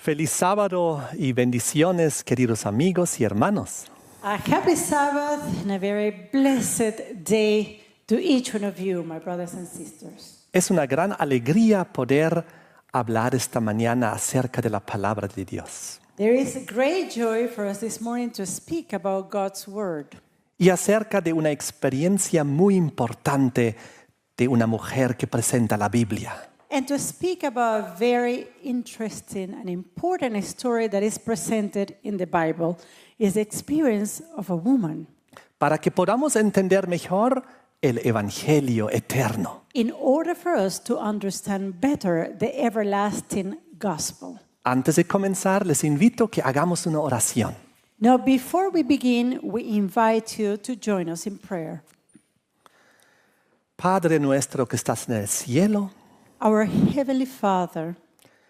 Feliz sábado y bendiciones, queridos amigos y hermanos. A happy Sabbath and a very blessed day to each one of you, my brothers and sisters. Es una gran alegría poder hablar esta mañana acerca de la palabra de Dios There is a great joy for us this morning to speak about God's Word y acerca de una experiencia muy importante de una mujer que presenta la Biblia. and to speak about a very interesting and important story that is presented in the Bible is the experience of a woman. Para que podamos entender mejor el Evangelio eterno. In order for us to understand better the everlasting gospel. Antes de comenzar, les invito que hagamos una oración. Now, before we begin, we invite you to join us in prayer. Padre nuestro que estás en el cielo, Our Heavenly Father,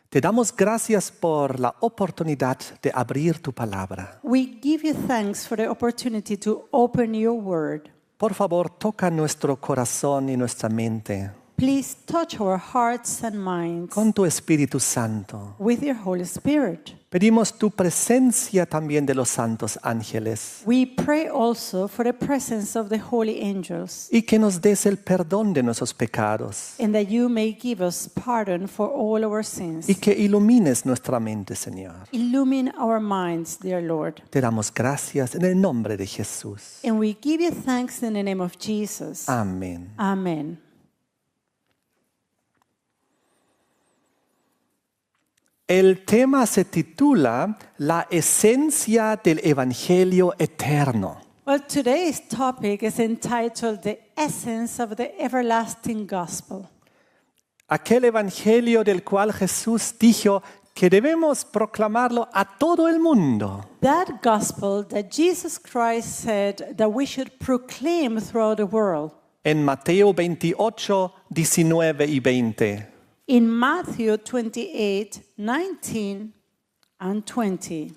te damos gracias por la oportunidad de abrir tu palabra. we give you thanks for the opportunity to open your word. Por favor, toca nuestro corazón y nuestra mente Please touch our hearts and minds con tu Espíritu Santo. with your Holy Spirit. Pedimos tu presencia también de los santos ángeles We pray also for the presence of the holy angels y que nos des el perdón de nuestros pecados and that you may give us pardon for all our sins. y que ilumines nuestra mente, Señor. Illumine our minds, dear Lord. Te damos gracias en el nombre de Jesús. And we give you thanks in the name of Jesus. Amén. Amen. El tema se titula La esencia del Evangelio eterno. Well, today's topic is entitled The Essence of the Everlasting Gospel. Aquel Evangelio del cual Jesús dijo que debemos proclamarlo a todo el mundo. That gospel that Jesus Christ said that we should proclaim throughout the world. En Mateo 28, 19 y 20. In Matthew 28, 19 and 20.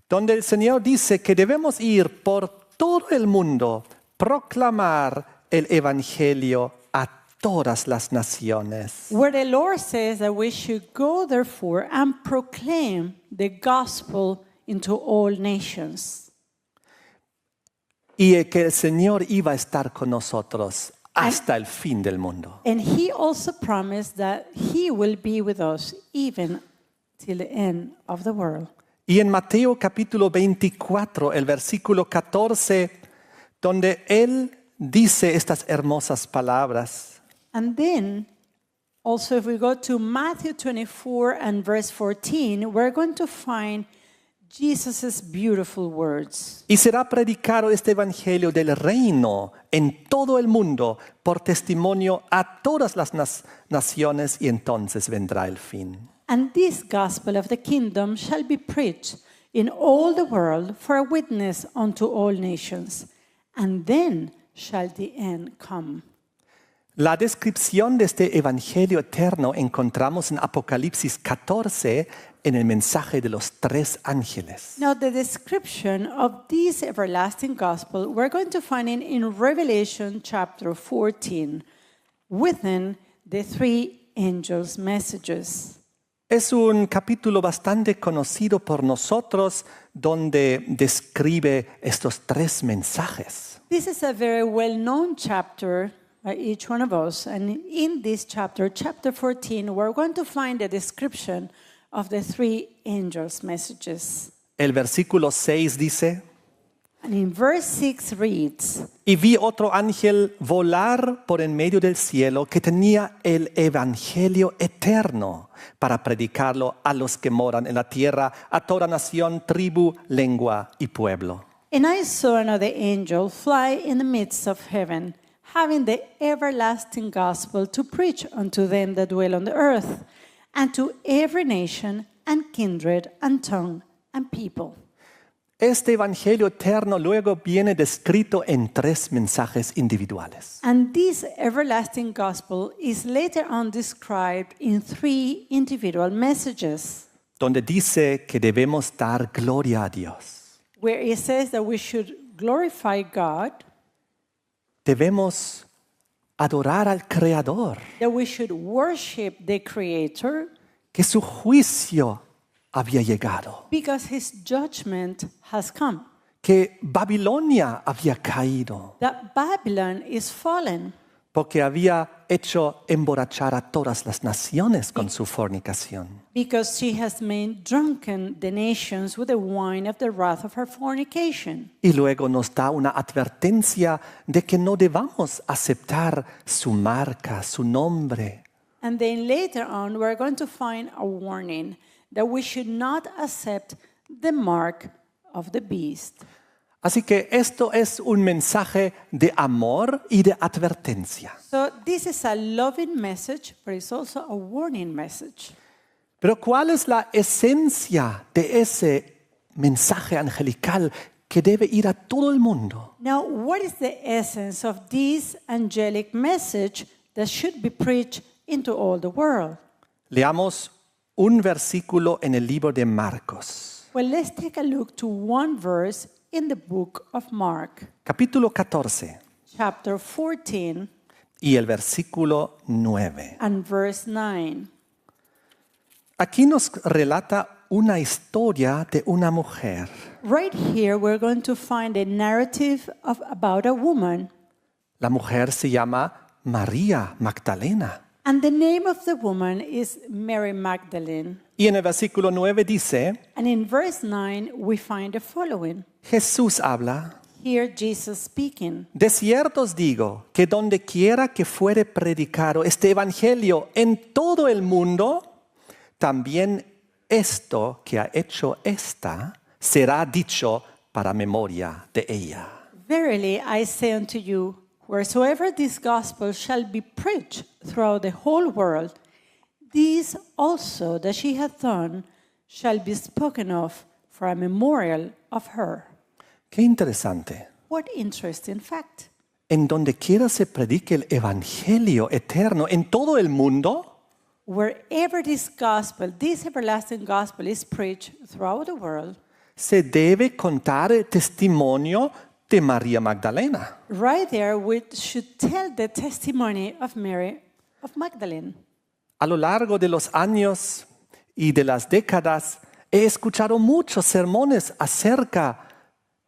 Donde el Señor dice que debemos ir por todo el mundo, proclamar el Evangelio a todas las naciones. Where the Lord says that we should go therefore and proclaim the gospel into all nations. Y que el Señor iba a estar con nosotros hasta el fin del mundo. And he also promised that he will be with us even till the end of the world. Y en Mateo capítulo 24, el versículo 14, donde Él dice estas hermosas palabras. And then, also if we go to Matthew 24 and verse 14, we're going to find Jesus' beautiful words. Y será predicado este evangelio del reino en todo el mundo por testimonio a todas las naciones y entonces vendrá el fin. And this gospel of the kingdom shall be preached in all the world for a witness unto all nations. And then shall the end come. La descripción de este evangelio eterno encontramos en Apocalipsis 14 en el mensaje de los tres ángeles. Now, the description of this everlasting gospel we're going to find in Revelation chapter 14 within the three angels' messages. Es un capítulo bastante conocido por nosotros donde describe estos tres mensajes. This is a very well-known chapter by each one of us. And in this chapter, chapter 14, we're going to find a description of the three angels' messages. El versículo 6 dice, And in verse 6 reads, y vi otro ángel volar por en medio del cielo que tenía el evangelio eterno para predicarlo a los que moran en la tierra, a toda nación, tribu, lengua y pueblo. And I saw another angel fly in the midst of heaven, having the everlasting gospel to preach unto them that dwell on the earth, and to every nation and kindred and tongue and people. Este evangelio eterno luego viene descrito en tres mensajes individuales. And this everlasting gospel is later on described in three individual messages, Donde dice que debemos dar gloria a Dios. where it says that we should glorify God, Debemos adorar al Creador, that we should worship the Creator, que su juicio había llegado, because his judgment has come. que Babilonia había caído, That Babylon is fallen porque había hecho emborrachar a todas las naciones con su fornicación. because she has made drunken the nations with the wine of the wrath of her fornication. Y luego nos da una advertencia de que no debamos aceptar su marca, su nombre. And then later on, we're going to find a warning that we should not accept the mark of the beast. Así que esto es un mensaje de amor y de advertencia. So this is a loving message, but it's also a warning message. Pero ¿cuál es la esencia de ese mensaje angelical que debe ir a todo el mundo? Now, what is the essence of this angelic message that should be preached into all the world? Leamos un versículo en el libro de Marcos, Well, let's take a look to one verse in the book of Mark, capítulo 14 chapter 14 y el versículo 9. and verse 9. Aquí nos relata una historia de una mujer. Right here, we're going to find a narrative about a woman, La mujer se llama María Magdalena. and the name of the woman is Mary Magdalene. Y en el versículo 9 dice, And in verse 9, we find the following. Jesús habla, Here, Jesus speaking. de cierto os digo que donde quiera que fuere predicado este evangelio en todo el mundo, también esto que ha hecho esta será dicho para memoria de ella. Verily I say unto you, wheresoever this gospel shall be preached throughout the whole world, this also that she hath done shall be spoken of for a memorial of her. Qué interesante. What interesting fact. En donde quiera se predique el evangelio eterno en todo el mundo, Wherever this gospel, this everlasting gospel is preached throughout the world, se debe contar el testimonio de María Magdalena. right there we should tell the testimony of Mary of Magdalene. A lo largo de los años y de las décadas he escuchado muchos sermones acerca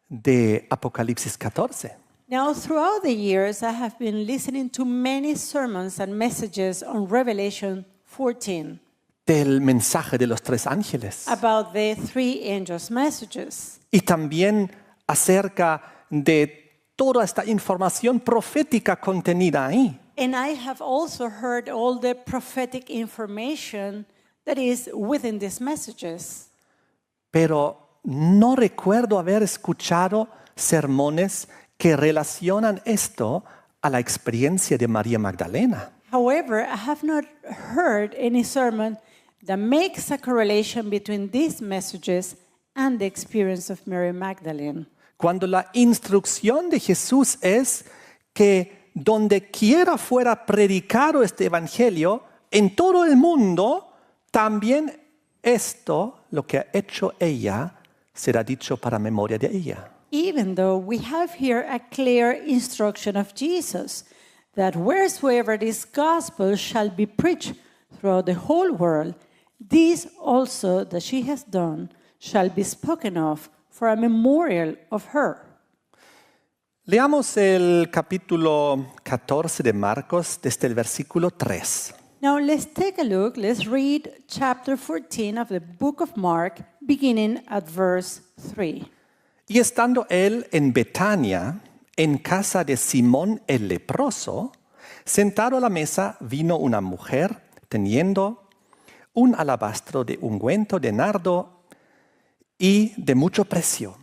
de Apocalipsis 14. Now, throughout the years, I have been listening to many sermons and messages on Revelation 14 Del mensaje de los tres ángeles. about the three angels' messages. Y también acerca de toda esta información profética contenida ahí. And I have also heard all the prophetic information that is within these messages. Pero no recuerdo haber escuchado sermones que relacionan esto a la experiencia de María Magdalena. However, I have not heard any sermon that makes a correlation between these messages and the experience of Mary Magdalene. Cuando la instrucción de Jesús es que donde quiera fuera predicado este evangelio, en todo el mundo, también esto, lo que ha hecho ella, será dicho para memoria de ella. Even though we have here a clear instruction of Jesus that wheresoever this gospel shall be preached throughout the whole world, this also that she has done shall be spoken of for a memorial of her. Leamos el capítulo 14 de Marcos desde el versículo 3. Now let's take a look. Let's read chapter 14 of the book of Mark, beginning at verse 3. Y estando él en Betania, en casa de Simón el leproso, sentado a la mesa vino una mujer teniendo un alabastro de ungüento de nardo y de mucho precio.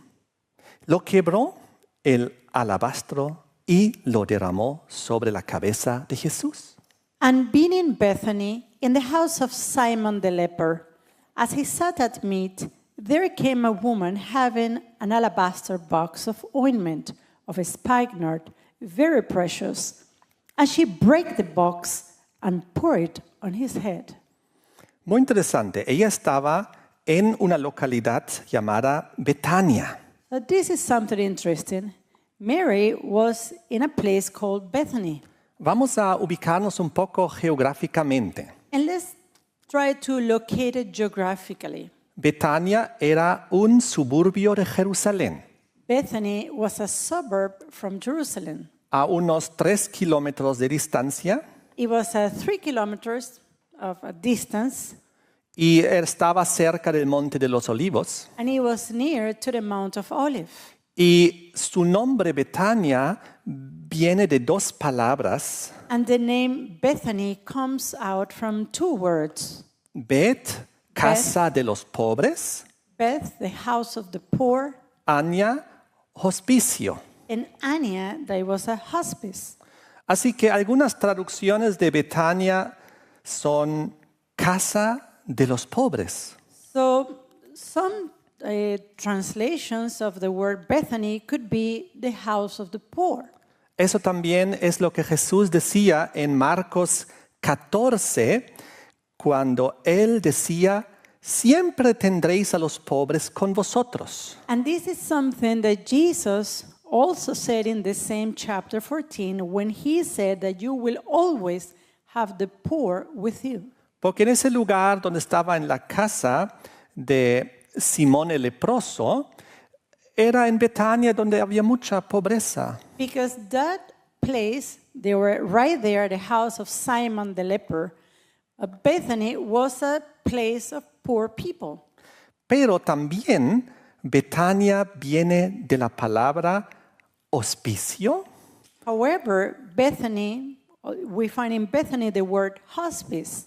Lo quebró el alabastro y lo derramó sobre la cabeza de Jesús. And being in Bethany, in the house of Simon the leper, as he sat at meat, there came a woman having an alabaster box of ointment of a spikenard, very precious, and she brake the box and poured it on his head. Muy interesante. Ella estaba en una localidad llamada Betania. But this is something interesting. Mary was in a place called Bethany. Vamos a ubicarnos un poco geográficamente. And let's try to locate it geographically. Betania era un suburbio de Jerusalén, Bethany was a suburb from Jerusalem. a unos 3 kilómetros de distancia, It was 3 kilometers of a distance, y estaba cerca del Monte de los Olivos. and it was near to the Mount of Olives. Y su nombre Betania viene de 2 palabras, And the name Bethany comes out from 2 words. Bet, casa de los pobres, Beth, the house of the poor, Ania, hospicio. and Ania, that was a hospice. Así que algunas traducciones de Betania son casa de los pobres. So some translations of the word Bethany could be the house of the poor. Eso también es lo que Jesús decía en Marcos 14, cuando él decía, siempre tendréis a los pobres con vosotros. And this is something that Jesus also said in the same chapter 14 when he said that you will always have the poor with you. Porque en ese lugar donde estaba en la casa de Simón el leproso, era en Betania donde había mucha pobreza. Because that place, they were right there, the house of Simon the leper. Bethany was a place of poor people. Pero también Betania viene de la palabra hospicio, However, Bethany, we find in Bethany the word hospice.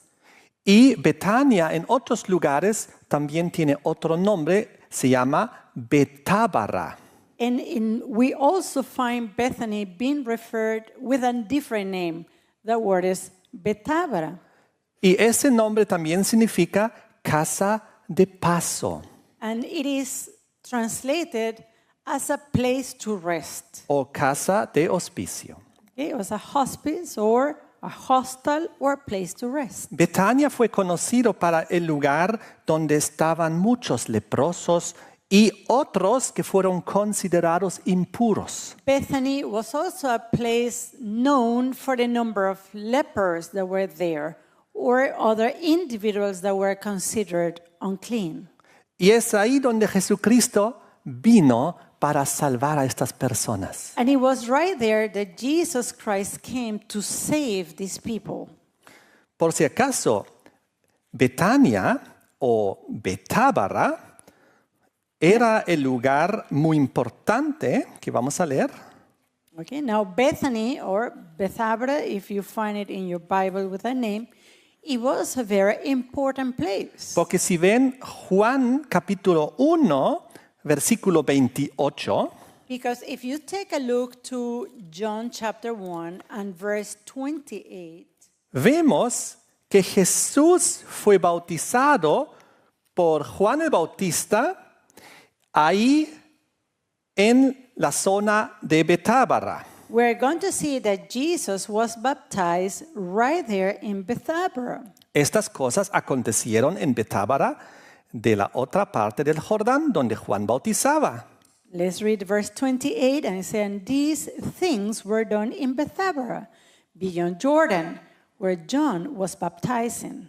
y Betania en otros lugares también tiene otro nombre, se llama Betábara. And we also find Bethany being referred with a different name. The word is Betábara. Y ese nombre también significa casa de paso And it is translated as a place to rest. o casa de hospicio. Okay? It was a hospice or a hostel or a place to rest. Betania fue conocido para el lugar donde estaban muchos leprosos y otros que fueron considerados impuros. Bethany was also a place known for the number of lepers that were there or other individuals that were considered unclean. Y es ahí donde Jesucristo vino para salvar a estas personas. And it was right there that Jesus Christ came to save these people. Por si acaso, Betania o Betábara era el lugar muy importante que vamos a leer. Okay, now Bethany or Bethabara, if you find it in your Bible with a name, it was a very important place. Porque si ven Juan capítulo 1, versículo 28, Because if you take a look to John chapter 1 and verse 28, vemos que Jesús fue bautizado por Juan el Bautista ahí en la zona de Betábara. we're going to see that Jesus was baptized right there in Bethabara. Estas cosas acontecieron en Betábara de la otra parte del Jordán donde Juan bautizaba. Let's read verse 28 and it says, and these things were done in Bethabara, beyond Jordan, where John was baptizing.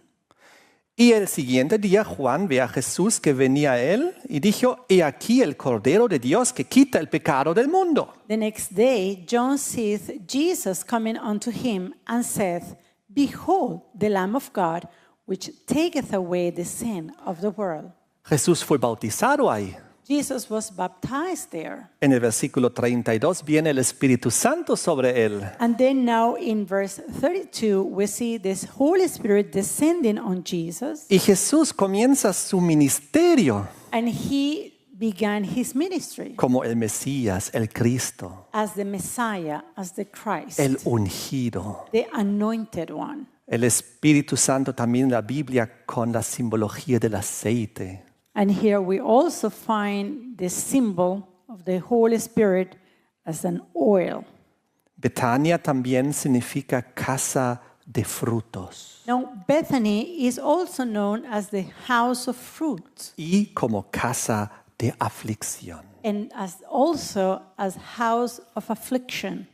Y el siguiente día Juan ve a Jesús que venía a él y dijo, he aquí el Cordero de Dios que quita el pecado del mundo. The next day, John seeth Jesus coming unto him and saith, behold, the Lamb of God, which taketh away the sin of the world. Jesús fue bautizado ahí. Jesus was baptized there. En el versículo 32 viene el Espíritu Santo sobre él. And then now in verse 32, we see this Holy Spirit descending on Jesus, Y Jesús comienza su ministerio and he began his ministry como el Mesías, el Cristo, as the Messiah, as the Christ, el ungido. the anointed one. El Espíritu Santo también en la Biblia con la simbología del aceite. And here we also find the symbol of the Holy Spirit as an oil. Betania también significa casa de frutos Now, Bethany is also known as the house of fruit y como casa de aflicción. and also as house of affliction.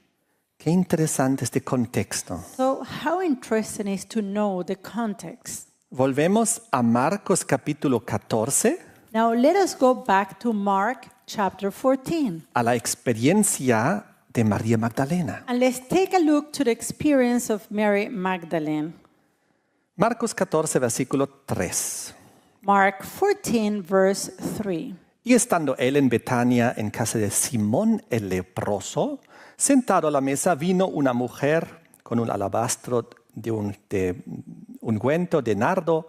Qué interesante este contexto. So how interesting is to know the context. Volvemos a Marcos capítulo 14, Now let us go back to Mark chapter 14. a la experiencia de María Magdalena. And let's take a look to the experience of Mary Magdalene. Marcos 14, versículo 3. Mark 14, verse 3. Y estando él en Betania, en casa de Simón el leproso, sentado a la mesa vino una mujer con un alabastro de ungüento de nardo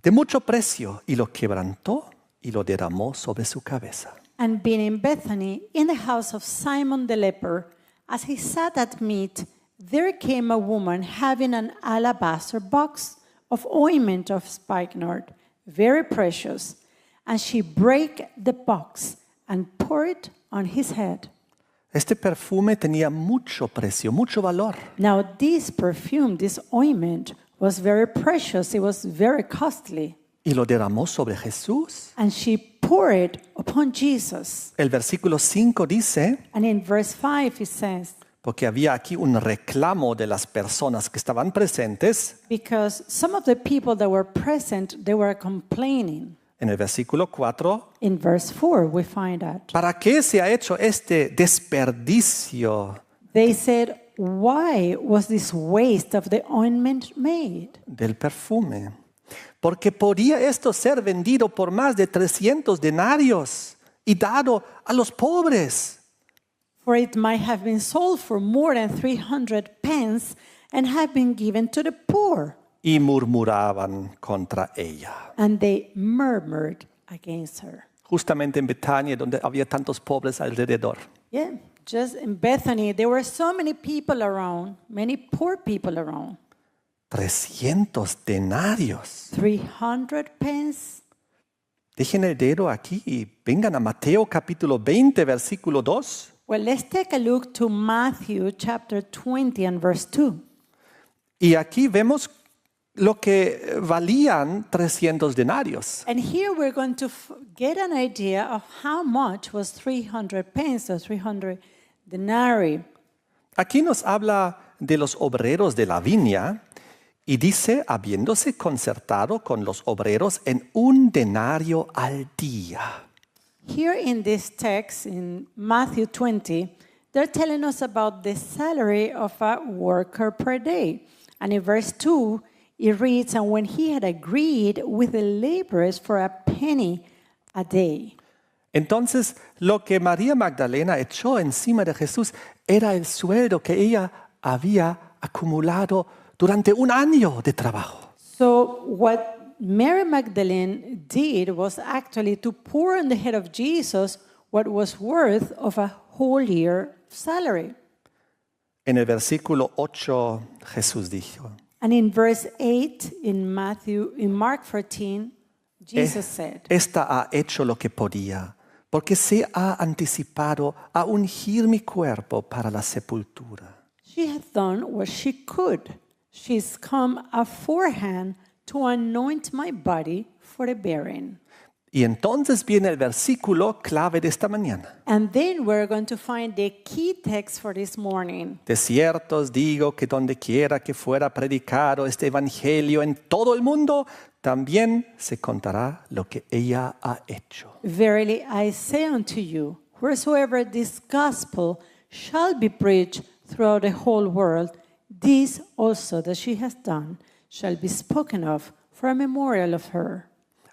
de mucho precio, y lo quebrantó y lo derramó sobre su cabeza. And being in Bethany, in the house of Simon the leper, as he sat at meat, there came a woman having an alabaster box of ointment of spikenard, very precious, and she brake the box and poured it on his head. Este perfume tenía mucho precio, mucho valor. Now this perfume, this ointment, was very precious, it was very costly, Y lo derramó sobre Jesús. and she poured it upon Jesus. El versículo 5 dice, And in verse 5 it says, porque había aquí un reclamo de las personas que estaban presentes, because some of the people that were present, they were complaining. en el versículo 4, In verse 4 we find out. ¿para qué se ha hecho este desperdicio They said, why was this waste of the ointment made? del perfume? Porque podía esto ser vendido por más de 300 denarios y dado a los pobres. For it might have been sold for more than 300 pence and have been given to the poor. Y murmuraban contra ella. And they murmured against her. Justamente en Betania, donde había tantos pobres alrededor. Yeah, just in Bethany, there were so many people around, many poor people around. 300 denarios. 300 pence. Dejen el dedo aquí y vengan a Mateo capítulo 20, versículo 2. Well, let's take a look to Matthew chapter 20 and verse 2. Y aquí vemos lo que valían 300 denarios. And here we're going to get an idea of how much was 300 pence or 300 denarii. Aquí nos habla de los obreros de la viña y dice, habiéndose concertado con los obreros en un denario al día. Here in this text, in Matthew 20, they're telling us about the salary of a worker per day. And in verse 2, it reads, and when he had agreed with the laborers for a penny a day. Entonces, lo que María Magdalena echó encima de Jesús era el sueldo que ella había acumulado durante un año de trabajo. So what Mary Magdalene did was actually to pour on the head of Jesus what was worth of a whole year salary. En el versículo 8 Jesús dijo, And in verse 8 in Mark 14, Jesus said, esta ha hecho lo que podía, porque se ha anticipado a ungir mi cuerpo para la sepultura. she had done what she could. She's come aforehand to anoint my body for the burying. Y entonces viene el versículo clave de esta mañana. And then we're going to find the key text for this morning. De cierto os digo que donde quiera que fuera predicado este evangelio en todo el mundo, también se contará lo que ella ha hecho. Verily I say unto you, wheresoever this gospel shall be preached throughout the whole world, this also that she has done shall be spoken of for a memorial of her.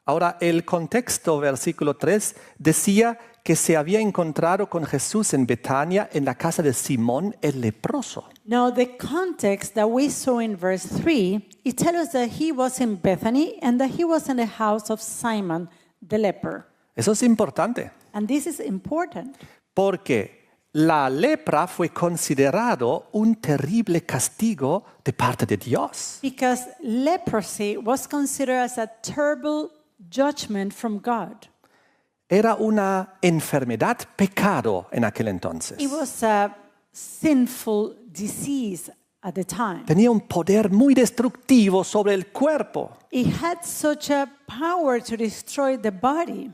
Ahora, el contexto, versículo 3, decía que se había encontrado con Jesús en Betania, en la casa de Simón el leproso. Now the context that we saw in verse 3, it tells us that he was in Bethany and that he was in the house of Simon the leper. Eso es importante, And this is important porque la lepra fue considerado un terrible castigo de parte de Dios. because leprosy was considered as a terrible judgment from God. Era una enfermedad, pecado en aquel entonces. It was a sinful disease at the time. Tenía un poder muy destructivo sobre el cuerpo It had such a power to destroy the body.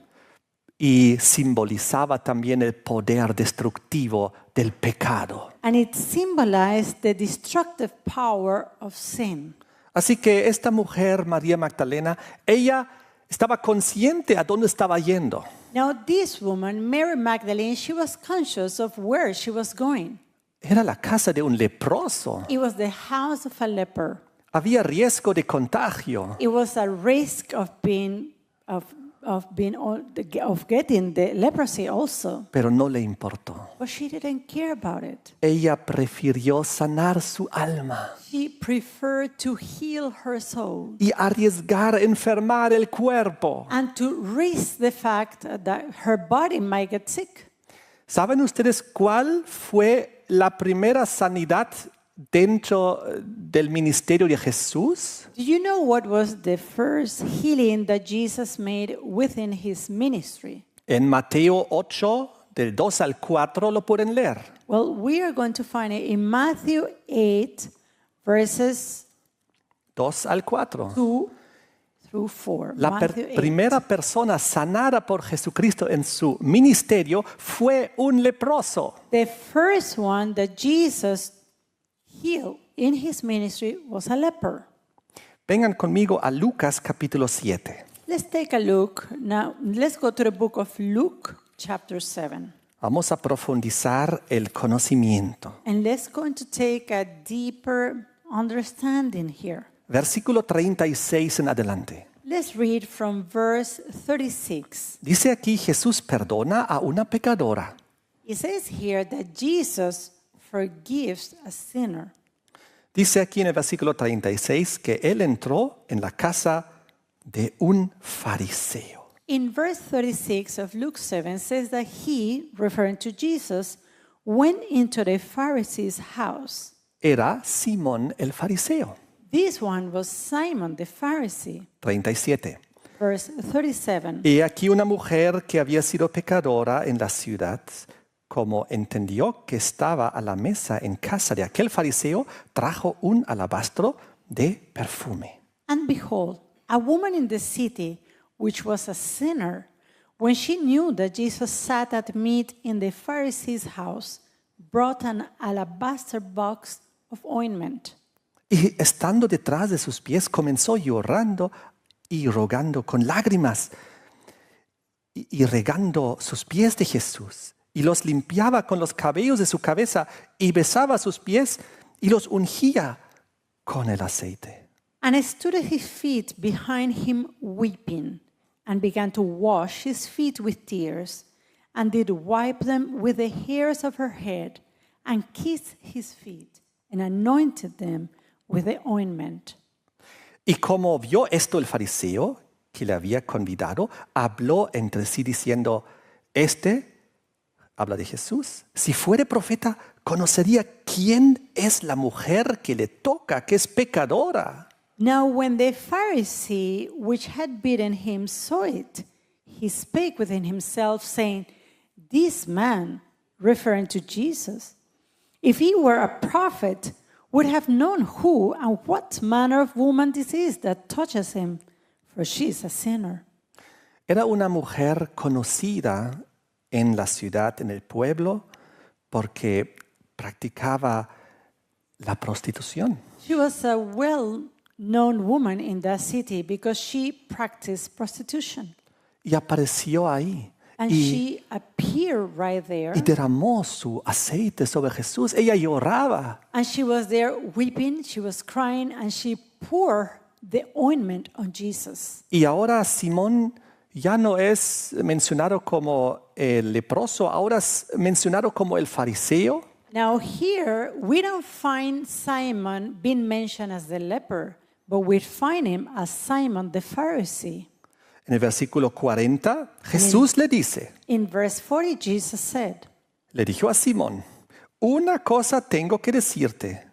y simbolizaba también el poder destructivo del pecado. And it symbolized the destructive power of sin. Así que esta mujer, María Magdalena, ella estaba consciente a dónde estaba yendo. Now, this woman, Mary Magdalene, she was conscious of where she was going. Era la casa de un leproso. It was the house of a leper. Había riesgo de contagio. It was a risk of getting the leprosy also. Pero no le importó. But she didn't care about it. Ella prefirió sanar su alma She preferred to heal her soul y arriesgar enfermar el cuerpo. and to risk the fact that her body might get sick. ¿Saben ustedes cuál fue la primera sanidad dentro del ministerio de Jesús? Do you know what was the first healing that Jesus made within his ministry? En Mateo 8, del 2 al 4, lo pueden leer. Well, we are going to find it in Matthew 8, verses 2 al 4. 2 through 4. La Matthew 8. primera persona sanada por Jesucristo en su ministerio fue un leproso. The first one that Jesus healed in his ministry was a leper. Vengan conmigo a Lucas capítulo 7. Let's take a look. Now, let's go to the book of Luke, chapter 7. Vamos a profundizar el conocimiento. And let's go to take a deeper understanding here. Versículo 36 en adelante. Let's read from verse 36. Dice aquí, Jesús perdona a una pecadora. It says here that Jesus forgives a sinner. Dice aquí en el versículo 36 que él entró en la casa de un fariseo. In verse 36 of Luke 7 says that he, referring to Jesus, went into the Pharisee's house. Era Simón el fariseo. This one was Simon the Pharisee. 37. Verse 37. Y aquí una mujer que había sido pecadora en la ciudad, como entendió que estaba a la mesa en casa de aquel fariseo, trajo un alabastro de perfume. And behold, a woman in the city, which was a sinner, when she knew that Jesus sat at meat in the Pharisee's house, brought an alabaster box of ointment. Y estando detrás de sus pies, comenzó llorando y rogando con lágrimas y regando sus pies de Jesús. Y los limpiaba con los cabellos de su cabeza y besaba sus pies y los ungía con el aceite. And stood at his feet behind him weeping, and began to wash his feet with tears, and did wipe them with the hairs of her head, and kissed his feet, and anointed them with the ointment. Y como vio esto el fariseo que le había convidado, habló entre sí diciendo, habla de Jesús, si fuere profeta, conocería quién es la mujer que le toca, que es pecadora. Now when the Pharisee which had bidden him saw it, he spake within himself, saying, This man, referring to Jesus, if he were a prophet, would have known who and what manner of woman this is that touches him, for she is a sinner. Era una mujer conocida en la ciudad, en el pueblo, porque practicaba la prostitución. She was a well-known woman in that city because she practiced prostitution. Y apareció ahí. And she appeared right there. Y derramó su aceite sobre Jesús. Ella lloraba. And she was there weeping, she was crying, and she poured the ointment on Jesus. Y ahora Simón ya no es mencionado como el leproso, ahora es mencionado como el fariseo. Now here, we don't find Simon being mentioned as the leper, but we find him as Simon the Pharisee. En el versículo 40, Jesús le dice, In verse 40, Jesus said, le dijo a Simón, una cosa tengo que decirte.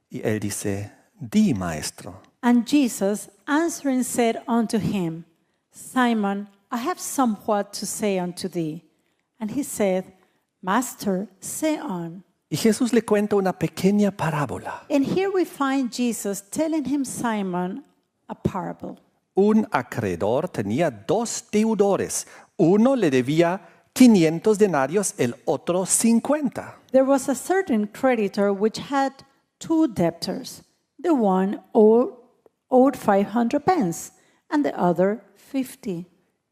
Y él dice, di, maestro. And Jesus answering said unto him, Simon, I have somewhat to say unto thee. And he said, Master, say on. Y Jesús le cuenta una pequeña parábola. And here we find Jesus telling him, Simon, a parable. Un acreedor tenía dos deudores. Uno le debía 500 denarios, el otro 50. There was a certain creditor which had two debtors. The one owed owed 500 pence, and the other 50.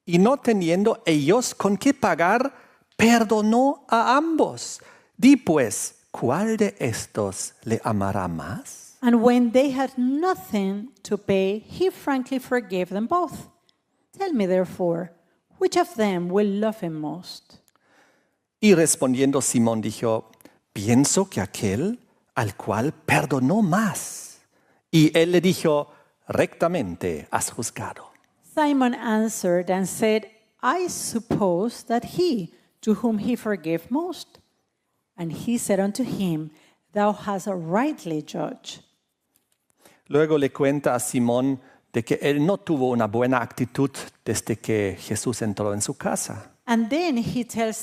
Y no teniendo ellos con qué pagar, perdonó a ambos. Di pues, ¿cuál de estos le amará más? And when they had nothing to pay, he frankly forgave them both. Tell me, therefore, which of them will love him most? Y respondiendo Simón dijo, pienso que aquel al cual perdonó más. Y él le dijo, rectamente has juzgado. Simon answered and said, I suppose that he, to whom he forgave most. And he said unto him, Thou hast rightly judged. Luego le cuenta a Simón de que él no tuvo una buena actitud desde que Jesús entró en su casa. And then he tells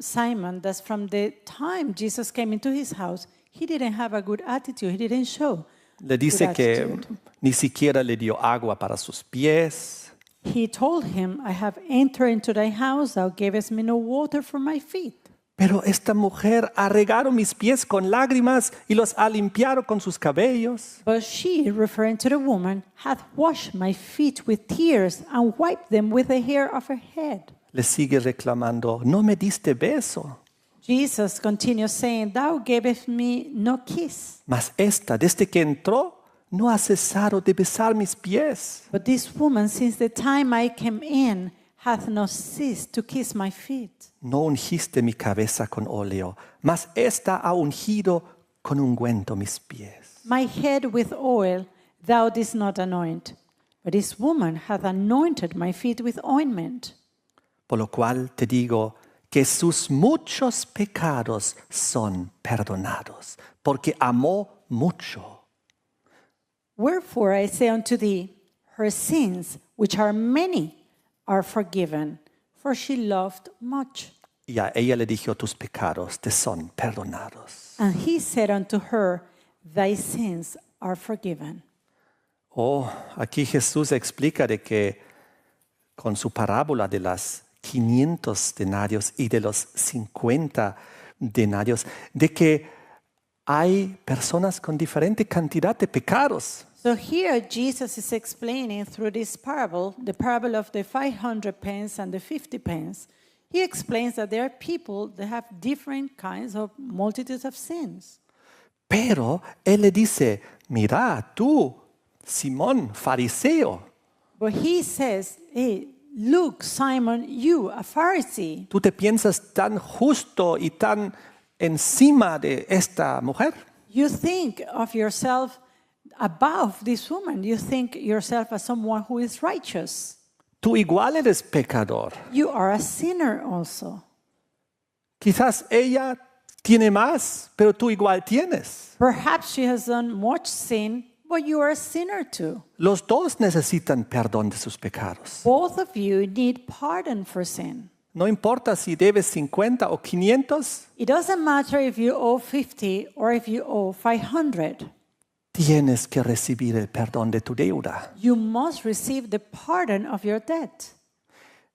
Simon that from the time Jesus came into his house, he didn't have a good attitude. He didn't show Le dice good que attitude. ni siquiera le dio agua para sus pies. He told him, I have entered into thy house, thou gavest me no water for my feet. Pero esta mujer ha regado mis pies con lágrimas y los ha limpiado con sus cabellos. But she, referring to the woman, hath washed my feet with tears and wiped them with the hair of her head. Le sigue reclamando, no me diste beso. Jesus continues saying, Thou gavest me no kiss. Mas esta, desde que entró, no ha cesado de besar mis pies. But this woman, since the time I came in, hath not ceased to kiss my feet. No ungiste mi cabeza con óleo, mas esta ha ungido con ungüento mis pies. My head with oil thou didst not anoint, but this woman hath anointed my feet with ointment. Por lo cual te digo que sus muchos pecados son perdonados, porque amó mucho. Wherefore I say unto thee, her sins, which are many, are forgiven, for she loved much. Y a ella le dijo, tus pecados te son perdonados. And he said unto her, Thy sins are forgiven. Oh, aquí Jesús explica de que con su parábola de las 500 denarios y de los 50 denarios, de que hay personas con diferente cantidad de pecados. So here Jesus is explaining through this parable, the parable of the 500 pence and the 50 pence. He explains that there are people that have different kinds of multitudes of sins. Pero él le dice, mira tú, Simón, fariseo, But he says, hey, look, Simon, you, a Pharisee, tú te piensas tan justo y tan encima de esta mujer. you think of yourself above this woman. You think yourself as someone who is righteous. Tú igual eres pecador. You are a sinner also. Quizás ella tiene más, pero tú igual tienes. Perhaps she has done much sin, but you are a sinner too. Los dos necesitan perdón de sus pecados. Both of you need pardon for sin. No importa si debes 50 o 500, It doesn't matter if you owe 50 or if you owe 500. tienes que recibir el perdón de tu deuda. You must receive the pardon of your debt.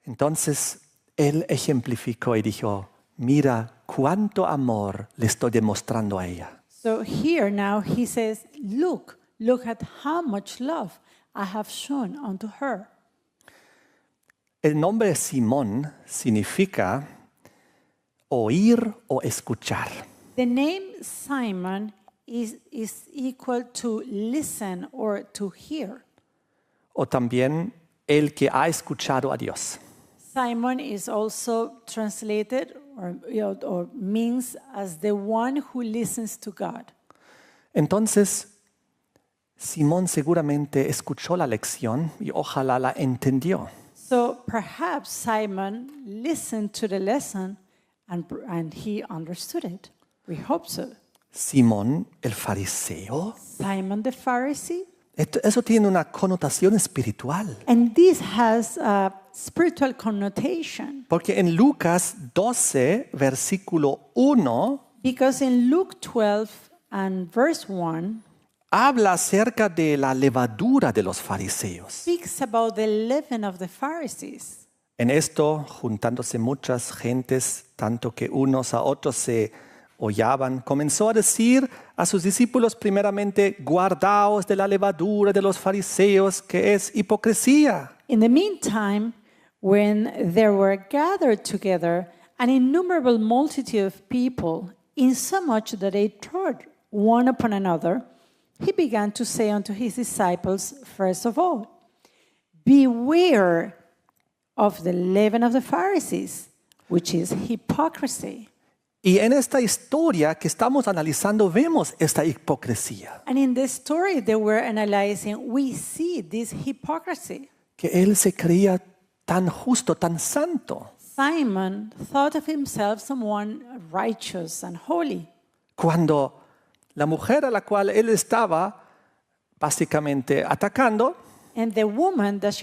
Entonces él ejemplificó y dijo, mira cuánto amor le estoy demostrando a ella. So here now he says, look at how much love I have shown unto her. El nombre Simón significa oír o escuchar. The name Simon is equal to listen or to hear. O también el que ha escuchado a Dios. Simon is also translated or means as the one who listens to God. Entonces, Simón seguramente escuchó la lección y ojalá la entendió. So perhaps Simon listened to the lesson and he understood it. We hope so. Simón el fariseo. Simon the Pharisee. Eso tiene una connotación espiritual. And this has a spiritual connotation Porque en Lucas 12, versículo 1, because in Luke 12 and verse 1 habla acerca de la levadura de los fariseos. speaks about the leaven of the Pharisees. En esto, juntándose muchas gentes, tanto que unos a otros se hollaban, comenzó a decir a sus discípulos primeramente, guardaos de la levadura de los fariseos, que es hipocresía. In the meantime, when there were gathered together an innumerable multitude of people, insomuch that they trod one upon another, he began to say unto his disciples, first of all, beware of the leaven of the Pharisees, which is hypocrisy. Y en esta historia que estamos analizando vemos esta hipocresía. And in the story that we're analyzing, we see this hypocrisy. Que él se creía tan justo, tan santo. Simon thought of himself someone righteous and holy. Cuando la mujer a la cual él estaba básicamente atacando, And the woman that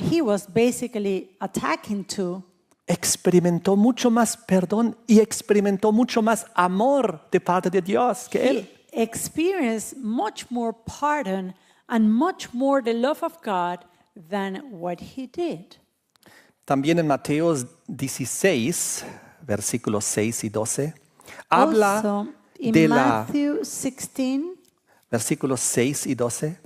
he was basically attacking to experimentó mucho más perdón y experimentó mucho más amor de parte de Dios que él. he experienced much more pardon and much more the love of God than what he did. También en Mateo 16, versículos 6 y 12, habla Also, in de la Matthew 16, versículos 6 y 12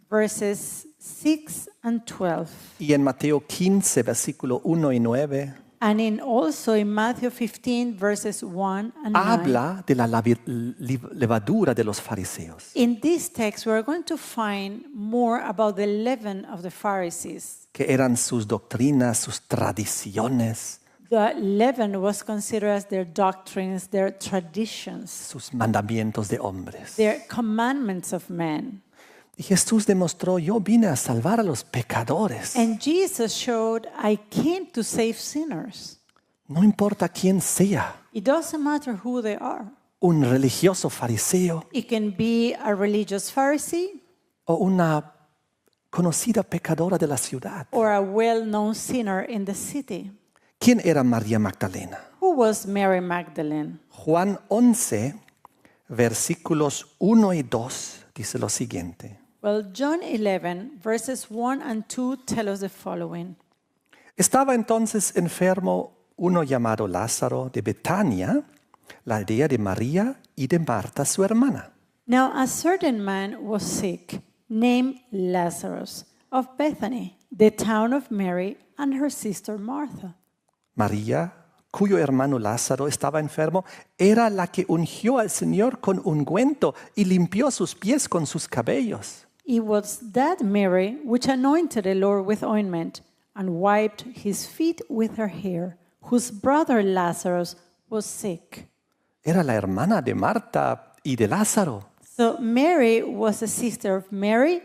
verses 6 and 12, y en Mateo 15, versículo 1 y 9, and also in Matthew 15, verses 1 and 9. habla de la levadura de los fariseos. In this text, we're going to find more about the leaven of the Pharisees. Que eran sus doctrinas, sus tradiciones, The leaven was considered as their doctrines, their traditions, sus mandamientos de hombres. their commandments of men. Y Jesús demostró, yo vine a salvar a los pecadores. And Jesus showed, I came to save sinners. No importa quién sea, It doesn't matter who they are. un religioso fariseo It can be a religious Pharisee o una conocida pecadora de la ciudad. or a well-known sinner in the city. ¿Quién era María Magdalena? Who was Mary Magdalene? Juan 11, versículos 1 y 2, dice lo siguiente. Well, John 11, verses 1 and 2 tell us the following. Estaba entonces enfermo uno llamado Lázaro de Betania, la aldea de María y de Marta, su hermana. Now a certain man was sick, named Lazarus, of Bethany, the town of Mary and her sister Martha. María, cuyo hermano Lázaro estaba enfermo, era la que ungió al Señor con ungüento y limpió sus pies con sus cabellos. It was that Mary which anointed the Lord with ointment and wiped his feet with her hair, whose brother Lazarus was sick. Era la hermana de Marta y de Lázaro. So Mary was a sister of Mary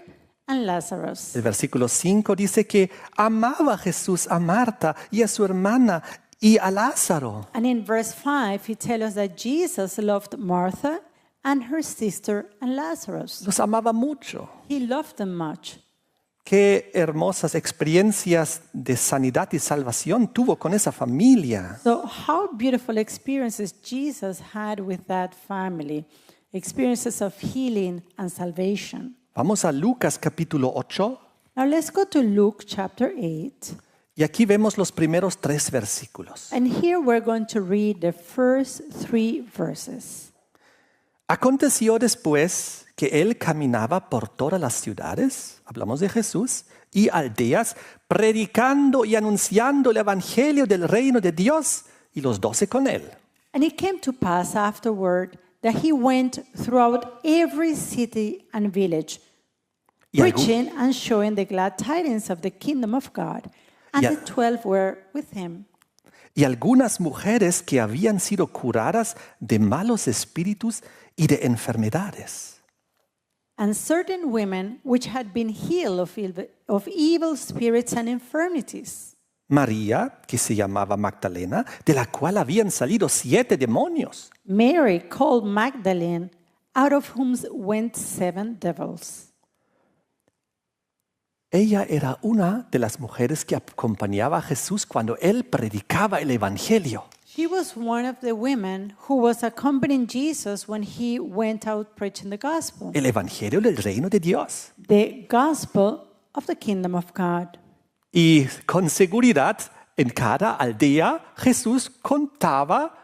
and Lazarus. El versículo 5 dice que amaba Jesús a Marta y a su hermana y a Lázaro. And in verse 5, he tells us that Jesus loved Martha and her sister and Lazarus. Los amaba mucho. He loved them much. Qué hermosas experiencias de sanidad y salvación tuvo con esa familia. So, how beautiful experiences Jesus had with that family, experiences of healing and salvation. Vamos a Lucas capítulo 8 Now, let's go to Luke chapter 8. y aquí vemos los primeros 3 versículos. And here we're going to read the first 3 verses. Aconteció después que él caminaba por todas las ciudades, hablamos de Jesús, y aldeas, predicando y anunciando el evangelio del reino de Dios y los 12 con él. And it came to pass afterward that he went throughout every city and village, Y preaching and showing the glad tidings of the kingdom of God. And Y the 12 were with him. Y algunas mujeres que habían sido curadas de malos espíritus y de enfermedades. And certain women which had been healed of evil spirits and infirmities. María, que se llamaba Magdalena, de la cual habían salido 7 demonios. Mary called Magdalene, out of whom went 7 devils. Ella era una de las mujeres que acompañaba a Jesús cuando él predicaba el evangelio. She was one of the women who was accompanying Jesus when he went out preaching the gospel. El evangelio del reino de Dios. The gospel of the kingdom of God. Y con seguridad, en cada aldea Jesús contaba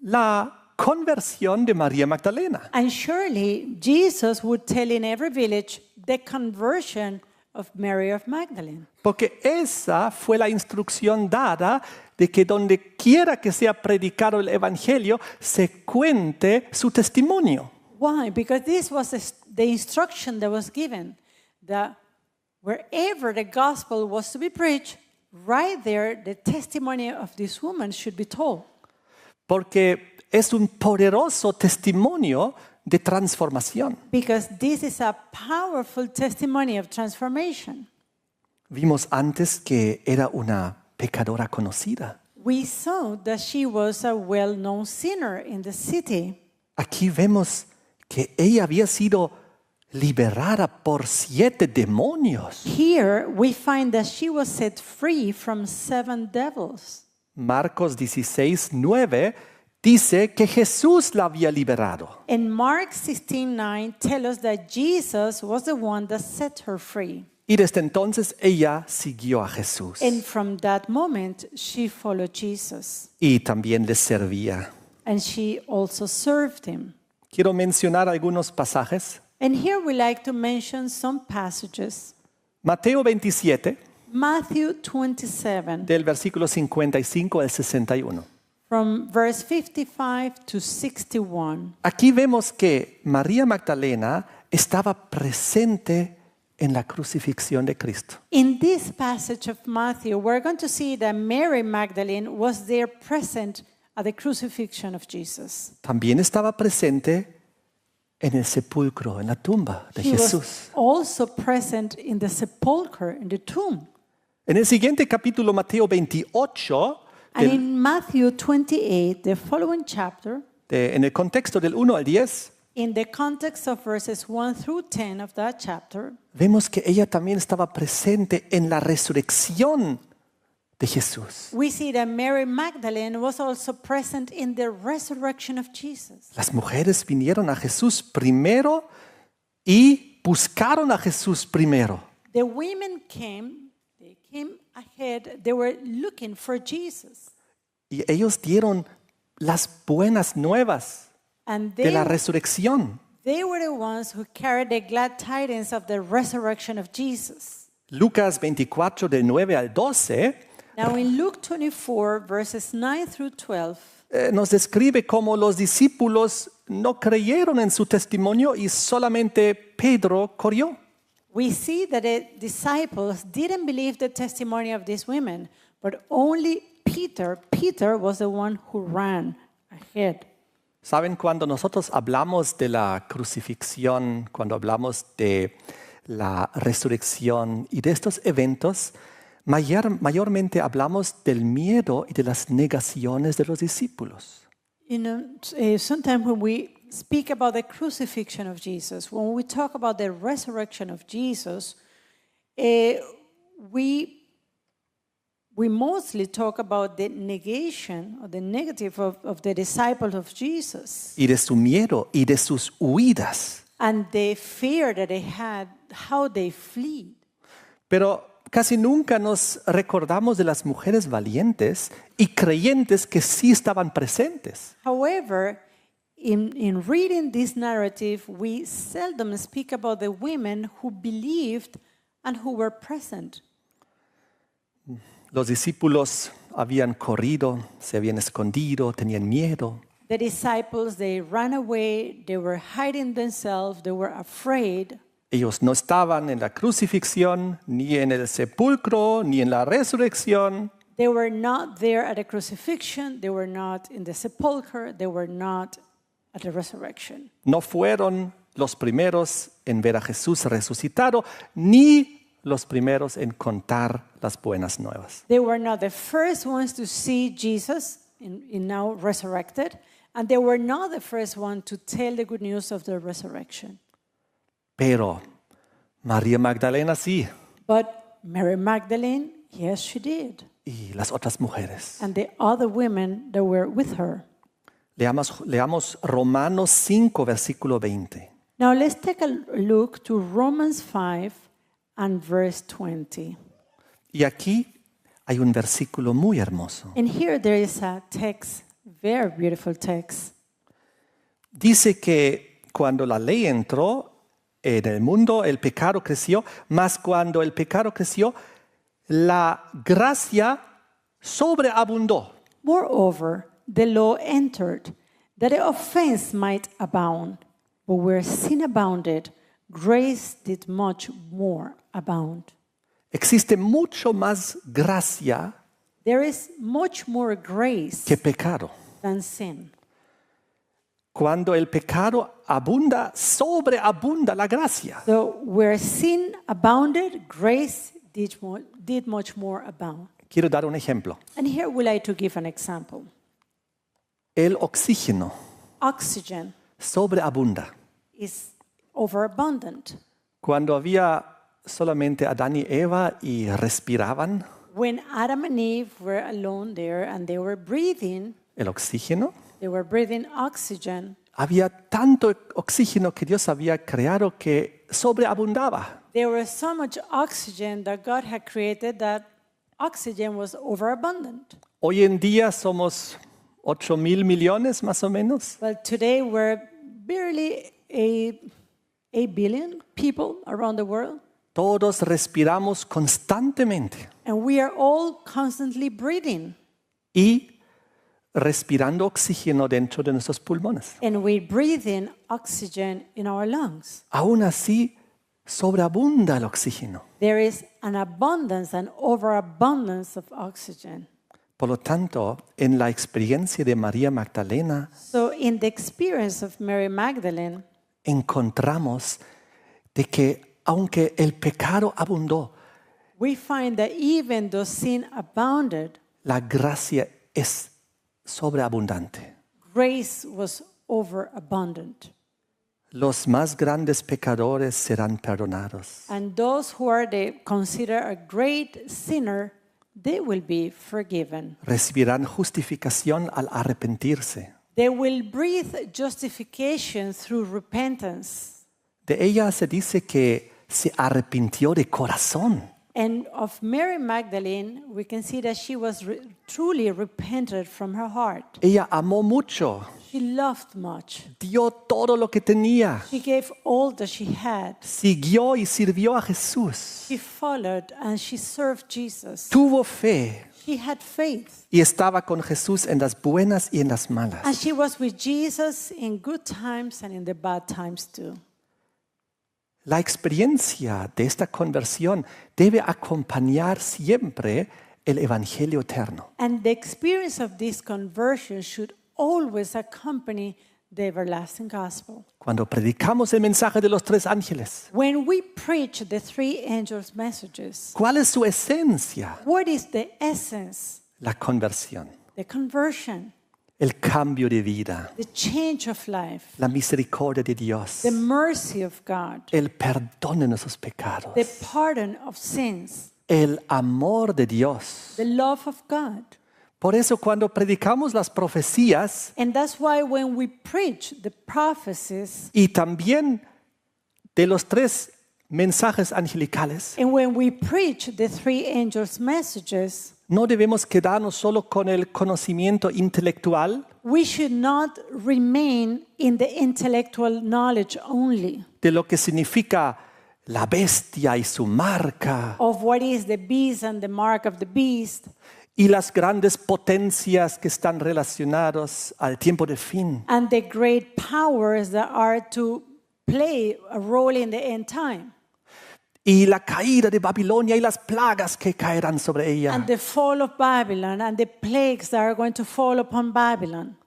la conversión de María Magdalena. And surely Jesus would tell in every village the conversion of Mary of Magdalene. Porque esa fue la instrucción dada de que donde quiera que sea predicado el Evangelio, se cuente su testimonio. Why? Because this was the instruction that was given, that wherever the gospel was to be preached, right there, the testimony of this woman should be told. Porque es un poderoso testimonio de transformación. Because this is a powerful testimony of transformation. Vimos antes que era una pecadora conocida. We saw that she was a well-known sinner in the city. Aquí vemos que ella había sido liberada por 7 demonios. Here we find that she was set free from 7 devils. Marcos 16:9 dice que Jesús la había liberado. And Mark 16:9 tells us that Jesus was the one that set her free. Y desde entonces ella siguió a Jesús. And from that moment, she followed Jesus. Y también le servía. And she also served him. Quiero mencionar algunos pasajes. And here we like to mention some passages. Mateo 27, Matthew 27, del versículo 55 al 61. from verse 55 to 61. Aquí vemos que María Magdalena estaba presente en la crucifixión de Cristo. In this passage of Matthew, we're going to see that Mary Magdalene was there present at the crucifixion of Jesus. También estaba presente en el sepulcro, en la tumba de She Jesús. was also present in the sepulchre, in the tomb. En el siguiente capítulo, Mateo 28, And in Matthew 28, the following chapter, en el contexto del 1 al 10, in the context of verses 1 through 10 of that chapter, vemos que ella también estaba presente en la resurrección de Jesús. we see that Mary Magdalene was also present in the resurrection of Jesus. Las mujeres vinieron a Jesús primero y buscaron a Jesús primero. The women came ahead, they were looking for Jesus. Y ellos dieron las buenas nuevas And de la resurrección. they were the ones who carried the glad tidings of the resurrection of Jesus. Lucas 24, del 9 al 12, Now in Luke 24, verses 9 through 12, nos describe cómo los discípulos no creyeron en su testimonio y solamente Pedro corrió. we see that the disciples didn't believe the testimony of these women, but only Peter. Peter was the one who ran ahead. ¿Saben? Cuando nosotros hablamos de la crucifixión, cuando hablamos de la resurrección y de estos eventos, mayormente hablamos del miedo y de las negaciones de los discípulos. You know, sometimes when we speak about the crucifixion of Jesus, when we talk about the resurrection of Jesus, we mostly talk about the negation or the negative of the disciples of Jesus Y de su miedo y de sus huidas. and the fear that they had, how they fled. Pero casi nunca nos recordamos de las mujeres valientes y creyentes que sí estaban presentes. However, in reading this narrative, we seldom speak about the women who believed and who were present. Los discípulos habían corrido, se habían escondido, tenían miedo. The disciples, they ran away, they were hiding themselves, they were afraid. Ellos no estaban en la crucifixión, ni en el sepulcro, ni en la resurrección. They were not there at the crucifixion, they were not in the sepulchre, they were not at the resurrection. No fueron los primeros en ver a Jesús resucitado, ni los primeros en contar las buenas nuevas. They were not the first ones to see Jesus in now resurrected, and they were not the first one to tell the good news of the resurrection. Pero María Magdalena sí, But Mary Magdalene, yes, she did. y las otras mujeres. And the other women that were with her. Leamos Romanos 5, versículo 20. Now let's take a look to Romans 5 and verse 20. Y aquí hay un versículo muy hermoso. And here there is a text, very beautiful text. dice que cuando la ley entró en el mundo, el pecado creció, mas cuando el pecado creció, la gracia sobreabundó. Moreover, the law entered, that the offense might abound. But where sin abounded, grace did much more abound. Existe mucho más gracia There is much more grace que pecado. than sin. Cuando el pecado abunda, sobreabunda la gracia. So where sin abounded, grace did much more abound. Quiero dar un ejemplo. And here we like to give an example. El oxígeno Oxygen sobreabunda. is overabundant. Cuando había solamente Adán y Eva y respiraban, When Adam and Eve were alone there and they were breathing oxygen, había tanto oxígeno que Dios había creado que sobreabundaba. there was so much oxygen that God had created that oxygen was overabundant. Hoy en día somos 8,000 millones más o menos. Well, today we're barely a billion people around the world, Todos respiramos constantemente and we are all constantly breathing, y respirando oxígeno dentro de nuestros pulmones. and we breathe in oxygen in our lungs. Aún así, sobreabunda el oxígeno. There is an abundance, an overabundance of oxygen. Por lo tanto, en la experiencia de María Magdalena, So in the experience of Mary Magdalene, encontramos de que aunque el pecado abundó, we find that even though sin abounded, la gracia es sobreabundante. grace was overabundant. Los más grandes pecadores serán perdonados. And those who are considered a great sinner, they will be forgiven. Recibirán justificación al arrepentirse. They will breathe justification through repentance. De ella se dice que se arrepintió de corazón. And of Mary Magdalene, we can see that she was truly repented from her heart. Ella amó mucho, She loved much. dio todo lo que tenía, She gave all that she had. siguió y sirvió a Jesús, She followed and she served Jesus. tuvo fe She had faith. y estaba con Jesús en las buenas y en las malas. And she was with Jesus in good times and in the bad times too. La experiencia de esta conversión debe acompañar siempre el Evangelio eterno. And the experience of this conversion should always accompany the everlasting gospel. Cuando predicamos el mensaje de los tres ángeles, When we preach the three angels' messages, ¿cuál es su esencia? what is the essence? La conversión, The conversion, el cambio de vida, the change of life, la misericordia de Dios, the mercy of God, el perdón de nuestros pecados, the pardon of sins, el amor de Dios. the love of God. Por eso cuando predicamos las profecías And that's why when we preach the prophecies y también de los tres mensajes angelicales, and when we preach the three angels' messages, no debemos quedarnos solo con el conocimiento intelectual we should not remain in the intellectual knowledge only de lo que significa la bestia y su marca of what is the beast and the mark of the beast y las grandes potencias que están relacionadas al tiempo de fin. and the great powers that are to play a role in the end time. Y la caída de Babilonia y las plagas que caerán sobre ella. And the fall of Babylon and the plagues that are going to fall upon Babylon.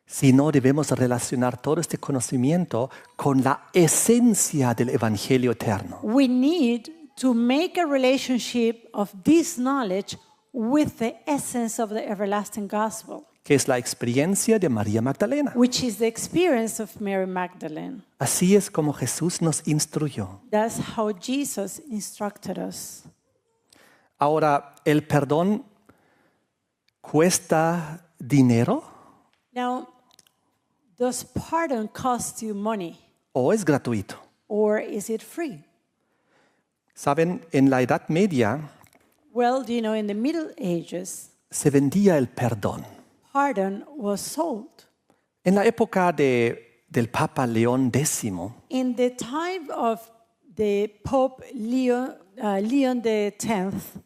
Si no, debemos relacionar todo este conocimiento con la esencia del Evangelio eterno. We need to make a relationship of this knowledge with the essence of the everlasting gospel, Que es la experiencia de María Magdalena. which is the experience of Mary Magdalene. Así es como Jesús nos instruyó. That's how Jesus instructed us. Ahora, ¿el perdón cuesta dinero Now, does pardon cost you money o es gratuito? or is it free? Saben, en la Edad Media Well, in the Middle Ages, se vendía el perdón. pardon was sold. En la época de del Papa León X, in the time of the Pope Leon X,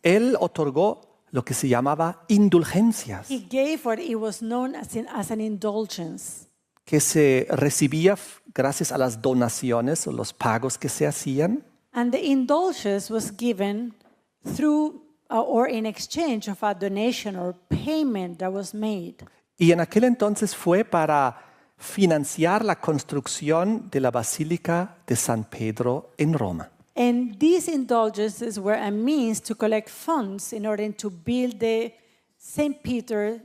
él otorgó lo que se llamaba indulgencias, he gave what it was known as an indulgence. que se recibía gracias a las donaciones o los pagos que se hacían. And the indulgence was given through or in exchange of a donation or payment that was made. Y en aquel entonces fue para financiar la construcción de la Basílica de San Pedro en Roma. And these indulgences were a means to collect funds in order to build the St. Peter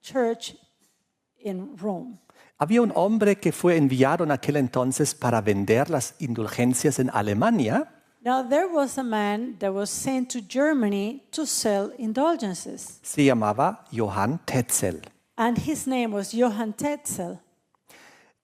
Church in Rome. Había un hombre que fue enviado en aquel entonces para vender las indulgencias en Alemania. Now there was a man that was sent to Germany to sell indulgences, Se llamaba Johann Tetzel. and his name was Johann Tetzel.